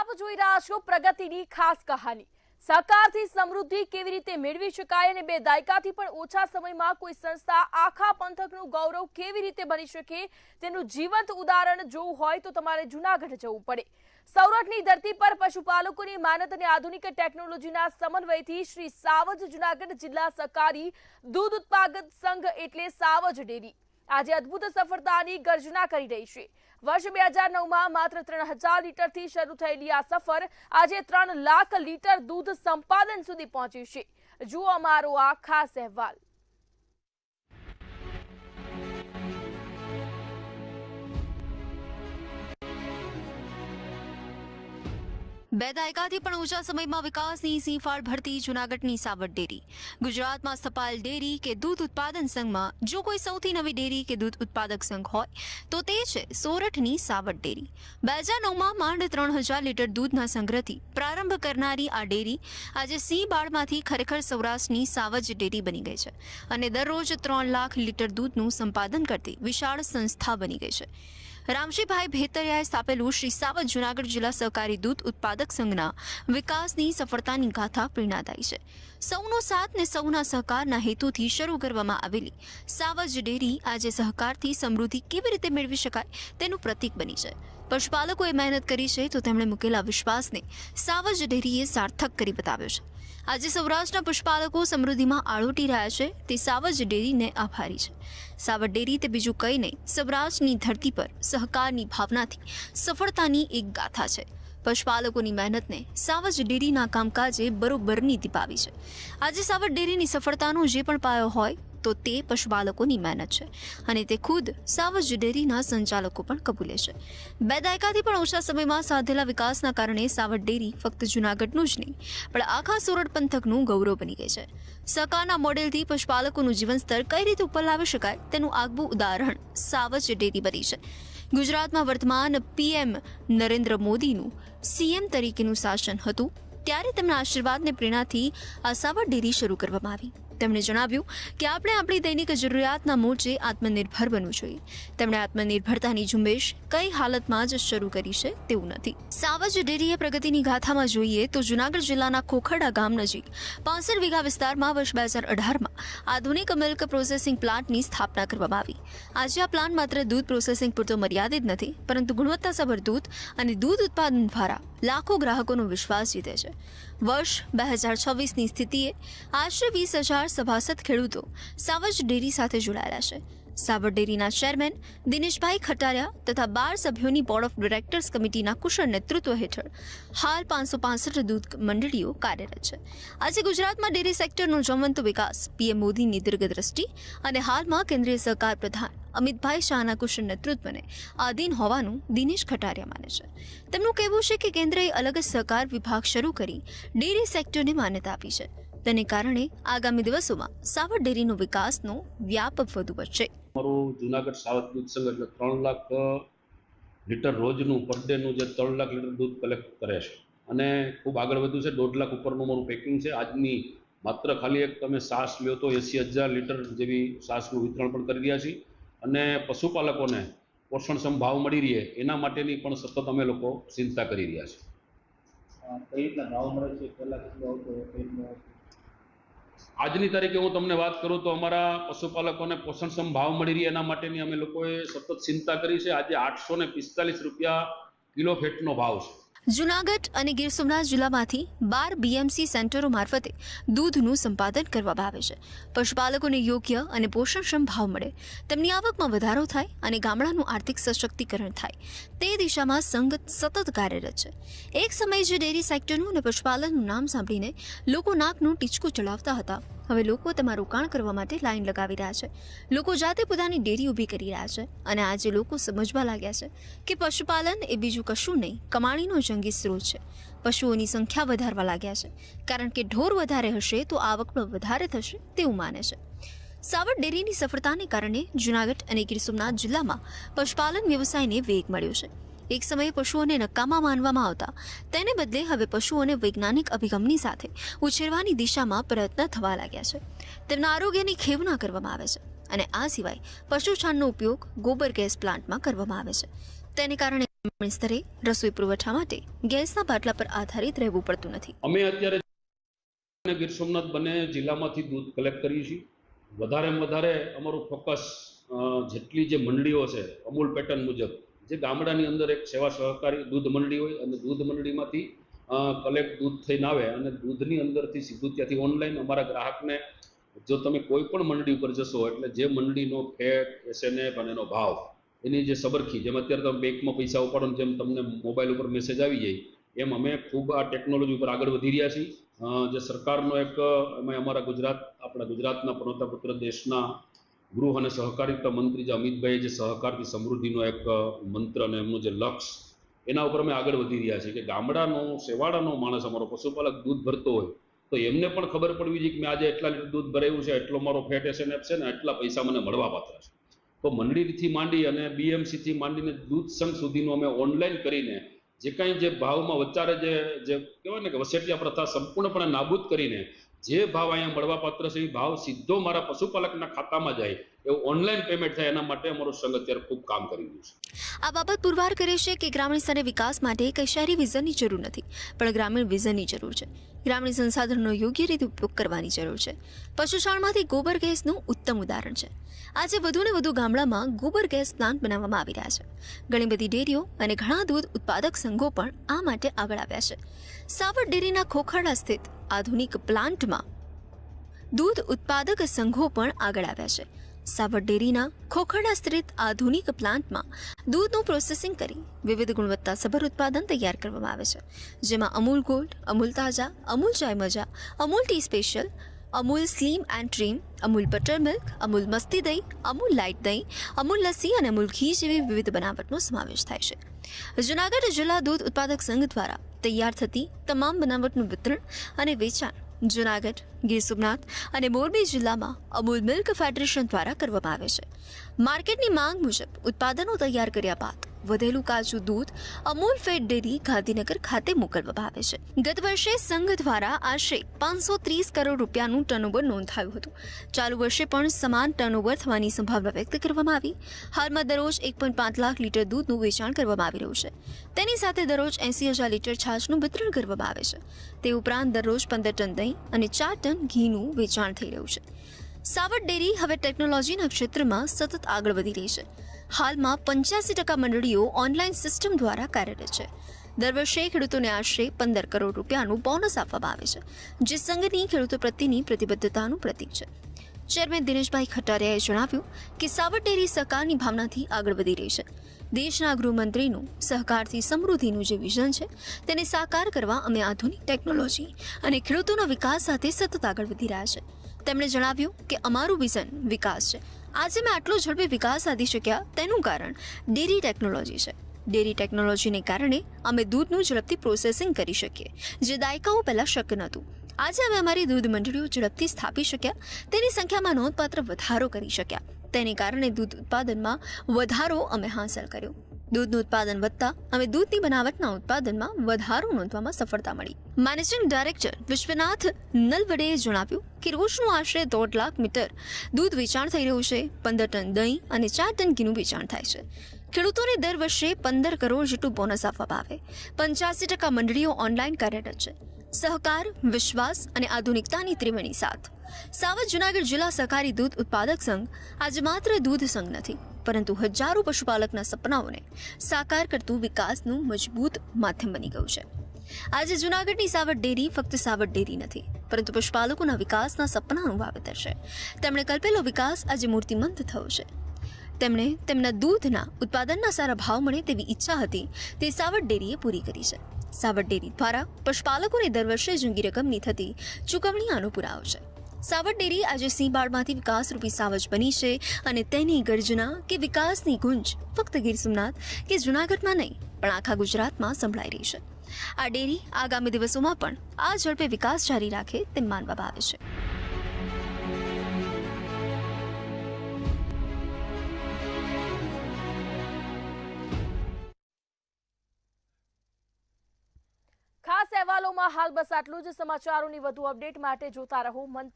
આપ જોઈ રહ્યા છો પ્રગતિની ખાસ કહાની। સહકારથી સમૃદ્ધિ કેવી રીતે મેળવી શકાય અને 2 દાયકાથી પણ ઓછા સમયમાં કોઈ સંસ્થા આખા પંથકનું ગૌરવ કેવી રીતે બની શકે તેનું જીવંત ઉદાહરણ જોવું હોય તો તમારે જૂનાગઢ જવું પડે। સૌરાષ્ટ્રની ધરતી પર પશુપાલકોની મહેનત અને આધુનિક ટેકનોલોજીના સમન્વયથી શ્રી સાવજ જૂનાગઢ જિલ્લા સહકારી દૂધ ઉત્પાદક સંઘ એટલે સાવજ ડેરી આજે અદ્ભુત સફળતાની ગર્જના કરી રહી છે। વર્ષ 2009માં માત્ર 3000 લીટરથી શરૂ થયેલી આ સફર આજે 3 લાખ લીટર દૂધ સંપાદન સુધી પહોંચી છે। જુઓ અમારો આ ખાસ અહેવાલ। બે દાયકાથી પણ ઓછા સમયમાં વિકાસની સીંફાળ ભરતી જૂનાગઢની સાવજ ડેરી ગુજરાતમાં સ્થપાયેલ ડેરી કે દૂધ ઉત્પાદન સંઘમાં જો કોઈ સૌથી નવી ડેરી કે દૂધ ઉત્પાદક સંઘ હોય તો તે છે સોરઠની સાવજ ડેરી। 2009માં માંડ 3000 લીટર દૂધના સંગ્રહથી પ્રારંભ કરનારી આ ડેરી આજે સિંહ બાળમાંથી ખરેખર સૌરાષ્ટ્રની સાવજ ડેરી બની ગઈ છે અને દરરોજ 3 લાખ લીટર દૂધનું સંપાદન કરતી વિશાળ સંસ્થા બની ગઈ છે। રામજીભાઈ ભેતરિયાએ સ્થાપેલું શ્રી સાવજ જૂનાગઢ જિલ્લા સહકારી દૂધ ઉત્પાદક સંઘના વિકાસની સફળતાની ગાથા પ્રેરણાદાયી છે। સૌનો સાથ ને સૌના સહકારના હેતુથી શરૂ કરવામાં આવેલી સાવજ ડેરી આજે સહકારથી સમૃદ્ધિ કેવી રીતે મેળવી શકાય તેનું પ્રતીક બની છે। પશુપાલકોએ મહેનત કરી છે તો તેમણે મૂકેલા વિશ્વાસને સાવજ ડેરીએ સાર્થક કરી બતાવ્યો છે। આજે સૌરાષ્ટ્રના પશુપાલકો સમૃદ્ધિમાં આળોટી રહ્યા છે તે સાવજ ડેરીને આભારી છે। સાવજ ડેરી તે બીજું કંઈ નહીં, સૌરાષ્ટ્રની ધરતી પર સહકારની ભાવનાથી સફળતાની એક ગાથા છે। પશુપાલકોની મહેનતને સાવજ ડેરીના કામકાજે બરોબરની દીપાવી છે। આજે સાવજ ડેરીની સફળતાનો જે પણ પાયો હોય તો તે પશુપાલકોની મહેનત છે અને તે ખુદ સાવજ ડેરીના સંચાલકો પણ કબૂલે છે। 2 દાયકાથી પણ ઓછા સમયમાં સાધેલા વિકાસના કારણે સાવજ ડેરી ફક્ત જૂનાગઢનું જ નહીં પણ આખા સોરઠ પંથકનું ગૌરવ બની ગઈ છે। સહકારના મોડેલથી પશુપાલકોનું જીવન સ્તર કઈ રીતે ઉપર લાવી શકાય તેનું આગવું ઉદાહરણ સાવજ ડેરી બની છે। ગુજરાતમાં વર્તમાન પીએમ નરેન્દ્ર મોદીનું સીએમ તરીકેનું શાસન હતું ત્યારે તેમના આશીર્વાદને પ્રેરણાથી આ સાવજ ડેરી શરૂ કરવામાં આવી। તેમણે જણાવ્યું કે આપણે આપણી દૈનિક જરૂરિયાતના મોરચે આત્મનિર્ભર બનવું જોઈએ। તેમણે આત્મનિર્ભરતાની ઝુંબેશ કઈ હાલતમાં જ શરૂ કરી છે તેવું નથી। સાવજ ડેરીએ પ્રગતિની ગાથામાં જોઈએ તો જૂનાગઢ જિલ્લાના ખોખરડા ગામ નજીક 65 વીઘા વિસ્તારમાં વર્ષ 2018માં આધુનિક મિલ્ક પ્રોસેસિંગ પ્લાન્ટની સ્થાપના કરવામાં આવી। આજે આ પ્લાન્ટ માત્ર દૂધ પ્રોસેસિંગ પૂરતો મર્યાદિત નથી પરંતુ ગુણવત્તાસભર દૂધ અને દૂધ ઉત્પાદન દ્વારા લાખો ગ્રાહકોનો વિશ્વાસ જીતે છે। વર્ષ 2026ની સ્થિતિએ આશરે 20,000 સભાસદ ખેડૂતો સાવજ ડેરી સાથે જોડાયેલા છે। સાવજ ડેરીના ચેરમેન દિનેશભાઈ ખટારિયા તથા 12 સભ્યોની બોર્ડ ઓફ ડિરેક્ટર્સ કમિટીના કુશળ નેતૃત્વ હેઠળ હાલ 565 દૂધ મંડળીઓ કાર્યરત છે। આજે ગુજરાતમાં ડેરી સેક્ટરનો જમવંતો વિકાસ પીએમ મોદીની દીર્ઘદ્રષ્ટિ અને હાલમાં કેન્દ્રીય સહકાર પ્રધાન અમિતભાઈ શાહના કુશળ નેતૃત્વને આધીન હોવાનું દિનેશ ખટારિયા માને છે। તેમનું કહેવું છે કે કેન્દ્રએ અલગ સહકાર વિભાગ શરૂ કરી ડેરી સેક્ટરને માન્યતા આપી છે। તેને કારણે આગામી દિવસોમાં સાવજ ડેરીનો વિકાસનો વ્યાપ વધુ વધશે। અમારું જૂનાગઢ સાવજ દૂધ સંઘ એટલે 3 લાખ લીટર રોજનું પર ડેનું જે 3 લાખ લીટર દૂધ કલેક્ટ કરે છે અને ખૂબ આગળ વધ્યું છે। 1.5 લાખ ઉપરનું અમારું પેકિંગ છે। આજની માત્ર ખાલી એક તમે છાશ લ્યો તો 80,000 લીટર જેવી છાશનું વિતરણ પણ કરી રહ્યા છીએ અને પશુપાલકોને પોષણક્ષમ ભાવ મળી રહે એના માટેની પણ સતત અમે લોકો ચિંતા કરી રહ્યા છીએ। કઈ રીતના ભાવ મળે છે, પહેલા કેટલો આવતો, આજની તારીખે હું તમને વાત કરું તો અમારા પશુપાલકોને પોષણક્ષમ ભાવ મળી રહે એના માટેની અમે લોકોએ સતત ચિંતા કરી છે। આજે 845 રૂપિયા કિલો ફેટનો ભાવ છે। જૂનાગઢ અને ગીર સોમનાથ જિલ્લામાંથી 12 બીએમસી સેન્ટરો મારફતે દૂધનું સંપાદન કરવામાં આવે છે। પશુપાલકોને યોગ્ય અને પોષણક્ષમ ભાવ મળે, તેમની આવકમાં વધારો થાય અને ગામડાનું આર્થિક સશક્તિકરણ થાય તે દિશામાં સંઘ સતત કાર્યરત છે। એક સમયે જે ડેરી સેક્ટરનું અને પશુપાલનનું નામ સાંભળીને લોકો નાકનું ટીચકું ચડાવતા હતા, હવે લોકો તેમાં રોકાણ કરવા માટે લાઈન લગાવી રહ્યા છે। લોકો જાતે પોતાની ડેરી ઊભી કરી રહ્યા છે અને આજે લોકો સમજવા લાગ્યા છે કે પશુપાલન એ બીજું કશું નહીં, કમાણીનો જંગી સ્ત્રોત છે। પશુઓની સંખ્યા વધારવા લાગ્યા છે કારણ કે ઢોર વધારે હશે તો આવક પણ વધારે થશે તેવું માને છે। સાવજ ડેરીની સફળતાને કારણે જૂનાગઢ અને ગીર સોમનાથ જિલ્લામાં પશુપાલન વ્યવસાયને વેગ મળ્યો છે। એક સમયે પશુઓને નકામા માનવામાં આવતા તેને બદલે હવે પશુઓને વૈજ્ઞાનિક અભિગમની સાથે ઉછેરવાની દિશામાં પ્રયત્ન થવા લાગ્યા છે। તેમના આરોગ્યની ખેવના કરવામાં આવે છે અને આ સિવાય પશુ છાણનો ઉપયોગ ગોબર ગેસ પ્લાન્ટમાં કરવામાં આવે છે। તેને કારણે ગ્રામીણ સ્તરે રસોઈ પુરવઠા માટે ગેસના બાટલા પર આધારિત રહેવું પડતું નથી. અમે અત્યારે ગીર સોમનાથ બંને જિલ્લામાંથી દૂધ કલેક્ટ કરીએ છીએ. વધારેમાં વધારે અમારું ફોકસ જેટલી જે મંડળીઓ છે અમૂલ પેટર્ન મુજબ, જે ગામડાની અંદર એક સેવા સહકારી દૂધ મંડળી હોય અને દૂધ મંડળીમાંથી કલેક્ટ દૂધ થઈને આવે અને દૂધની અંદરથી સીધું ત્યાંથી ઓનલાઈન અમારા ગ્રાહકને, જો તમે કોઈ પણ મંડળી ઉપર જશો એટલે જે મંડળીનો ફેટ, એસએનએફ અને એનો ભાવ, એની જે સબરખી, જેમ અત્યારે તમે બેંકમાં પૈસા ઉપાડો જેમ તમને મોબાઈલ ઉપર મેસેજ આવી જાય, એમ અમે ખૂબ આ ટેકનોલોજી ઉપર આગળ વધી રહ્યા છીએ. જે સરકારનો એક અમે અમારા આપણા ગુજરાતના પનોતા પુત્ર દેશના ગૃહ અને સહકારિતા મંત્રી જે અમિતભાઈએ જે સહકારથી સમૃદ્ધિનો એક મંત્ર અને એમનું જે લક્ષ્ય, એના ઉપર અમે આગળ વધી રહ્યા છીએ કે ગામડાનો સેવાડાનો માણસ અમારો પશુપાલક દૂધ ભરતો હોય તો એમને પણ ખબર પડવી જોઈએ કે મેં આજે એટલા લીટર દૂધ ભરાયું છે, એટલો મારો ફેટ એસએનએફ છે ને એટલા પૈસા મને મળવા પાત્ર છે. તો મંડળીથી માંડી અને બીએમસીથી માંડીને દૂધ સંઘ સુધીનું અમે ઓનલાઈન કરીને જે કાંઈ જે ભાવમાં વચારે જે કહેવાય ને કે વસેટિયા પ્રથા સંપૂર્ણપણે નાબૂદ કરીને જે ભાવ અહીંયા મળવા પાત્ર છે એ ભાવ સીધો મારા પશુપાલકના ખાતામાં જાય એવું ઓનલાઈન પેમેન્ટ થાય, એના માટે અમારું સંઘ અત્યારે ખૂબ કામ કરી રહ્યું છે. આ બાબત પુરવાર કરે છે કે ગ્રામીણ સ્તરે વિકાસ માટે કઈ શહેરી વિઝનની જરૂર નથી, પણ ગ્રામીણ વિઝનની જરૂર છે. ગ્રામીણ સંસાધનનો યોગ્ય રીતે ઉપયોગ કરવાની જરૂર છે. પશુશાળામાંથી ગોબર ગેસનું ઉત્તમ ઉદાહરણ છે. આજે વધુને વધુ ગામડામાં ગોબર ગેસ પ્લાન્ટ બનાવવામાં આવી રહ્યા છે. ઘણી બધી ડેરીઓ અને ઘણા દૂધ ઉત્પાદક સંઘો પણ આ માટે આગળ આવ્યા છે. સાવડ ડેરીના ખોખરડા સ્થિત આધુનિક પ્લાન્ટમાં દૂધ ઉત્પાદક સંઘો પણ આગળ આવ્યા છે. સાવડ ડેરીના ખોખરડા સ્થિત આધુનિક પ્લાન્ટમાં દૂધનું પ્રોસેસિંગ કરી વિવિધ ગુણવત્તાસભર ઉત્પાદન તૈયાર કરવામાં આવે છે, જેમાં અમૂલ ગોલ્ડ, અમૂલ તાજા, અમૂલ ચાય મજા, Amul tea special, Amul slim and trim, Amul butter milk, Amul મસ્તી દહીં, અમૂલ લાઇટ દહીં, અમૂલ લસ્સી અને અમૂલ ઘી જેવી વિવિધ બનાવટનો સમાવેશ થાય છે. જૂનાગઢ જિલ્લા દૂધ ઉત્પાદક સંઘ દ્વારા તૈયાર થતી તમામ બનાવટનું વિતરણ અને વેચાણ જૂનાગઢ, ગીર સોમનાથ અને મોરબી જિલ્લામાં અમૂલ મિલ્ક ફેડરેશન દ્વારા કરવામાં આવે છે. માર્કેટની માંગ મુજબ ઉત્પાદનો તૈયાર કર્યા બાદ વધેલું કાચું દૂધ અમૂલ ફેડ ડેરી ગાંધીનગર ખાતે મોકલવામાં આવે છે. ગત વર્ષે સંઘ દ્વારા આશરે 530 કરોડ રૂપિયાનું ટર્નઓવર નોંધાયું હતું. ચાલુ વર્ષે પણ સમાન ટર્નઓવર થવાની સંભાવના વ્યક્ત કરવામાં આવી. હાલમાં દરરોજ 1.5 લાખ લીટર દૂધનું વેચાણ કરવામાં આવી રહ્યું છે. તેની સાથે દરરોજ 80,000 લીટર છાશનું વિતરણ કરવામાં આવે છે. તે ઉપરાંત દરરોજ 15 ટન દહીં અને 4 ટન ઘીનું વેચાણ થઈ રહ્યું છે. સાવડ ડેરી હવે ટેકનોલોજીના ક્ષેત્રમાં સતત આગળ વધી રહી છે. હાલમાં 85% મંડળીઓ ઓનલાઈન સિસ્ટમ દ્વારા કાર્યરત છે. દર વર્ષે ખેડૂતોને આશરે 15 કરોડ રૂપિયાનું બોનસ આપવામાં આવે છે, જે સંઘની ખેડૂતો પ્રત્યેની પ્રતિબદ્ધતાનું પ્રતીક છે. ચેરમેન દિનેશભાઈ ખટારિયાએ જણાવ્યું કે સાવડ ડેરી સહકારની ભાવનાથી આગળ વધી રહી છે. દેશના ગૃહમંત્રીનું સહકારથી સમૃદ્ધિનું જે વિઝન છે તેને સાકાર કરવા અમે આધુનિક ટેકનોલોજી અને ખેડૂતોના વિકાસ સાથે સતત આગળ વધી રહ્યા છે. તેમણે જણાવ્યું કે અમારું વિઝન વિકાસ છે. આજે અમે આટલો ઝડપે વિકાસ સાધી શક્યા તેનું કારણ ડેરી ટેકનોલોજી છે. ડેરી ટેકનોલોજીને કારણે અમે દૂધનું ઝડપથી પ્રોસેસિંગ કરી શકીએ, જે દાયકાઓ પહેલાં શક્ય નહોતું. આજે અમે અમારી દૂધ મંડળીઓ ઝડપથી સ્થાપી શક્યા, તેની સંખ્યામાં નોંધપાત્ર વધારો કરી શક્યા. તેને કારણે દૂધ ઉત્પાદનમાં વધારો અમે હાંસલ કર્યો. દૂધનું ઉત્પાદન વધતા અમે દૂધની બનાવટના ઉત્પાદનમાં વધારો નોંધવામાં સફળતા મળી. મેનેજિંગ ડાયરેક્ટર વિશ્વનાથ નલવડેએ જણાવ્યું કે રોજનું આશરે 1.5 લાખ મીટર દૂધ વેચાણ થઈ રહ્યું છે. 15 ટન દહીં અને 4 ટન ઘીનું વેચાણ થાય છે. ખેડૂતોને દર વર્ષે 15 કરોડ જેટલું બોનસ આપવામાં આવે. 85% મંડળીઓ ઓનલાઈન કાર્યરત છે. સહકાર, વિશ્વાસ અને આધુનિકતાની ત્રિવેણી સાથ. સાવધ જૂનાગઢ જિલ્લા સહકારી દૂધ ઉત્પાદક સંઘ આજે માત્ર દૂધ સંઘ નથી, પરંતુ હજારો પશુપાલકના સપનાઓને સાકાર કરતું વિકાસનું મજબૂત માધ્યમ બની ગયું છે. આજે જૂનાગઢની સાવડ ડેરી ફક્ત સાવડ ડેરી નથી, પરંતુ પશુપાલકોના વિકાસના સપનાનું વાવેતર છે. તેમણે કલ્પેલો વિકાસ આજે મૂર્તિમંત થયો છે. તેમણે તેમના દૂધના ઉત્પાદનના સારા ભાવ મળે તેવી ઈચ્છા હતી તે સાવડ ડેરીએ પૂરી કરી છે. સાવડ ડેરી દ્વારા પશુપાલકોને દર વર્ષે જંગી રકમની થતી ચૂકવણી આનો પુરાવો છે. સાવડ ડેરી આજે સિંહબાળમાંથી વિકાસરૂપી સાવજ બની છે અને તેની ગર્જના કે વિકાસની ગુંજ ફક્ત ગીર સોમનાથ કે જૂનાગઢમાં નહીં, પણ આખા ગુજરાતમાં સંભળાઈ રહી છે. આ ડેરી આગામી દિવસોમાં પણ આ ઝડપે વિકાસ જારી રાખે તેમ માનવામાં આવે છે. ખાસ અહેવાલોમાં હાલ બસ આટલું જ. સમાચારોની વધુ અપડેટ માટે જોતા રહો મંતવ્ય.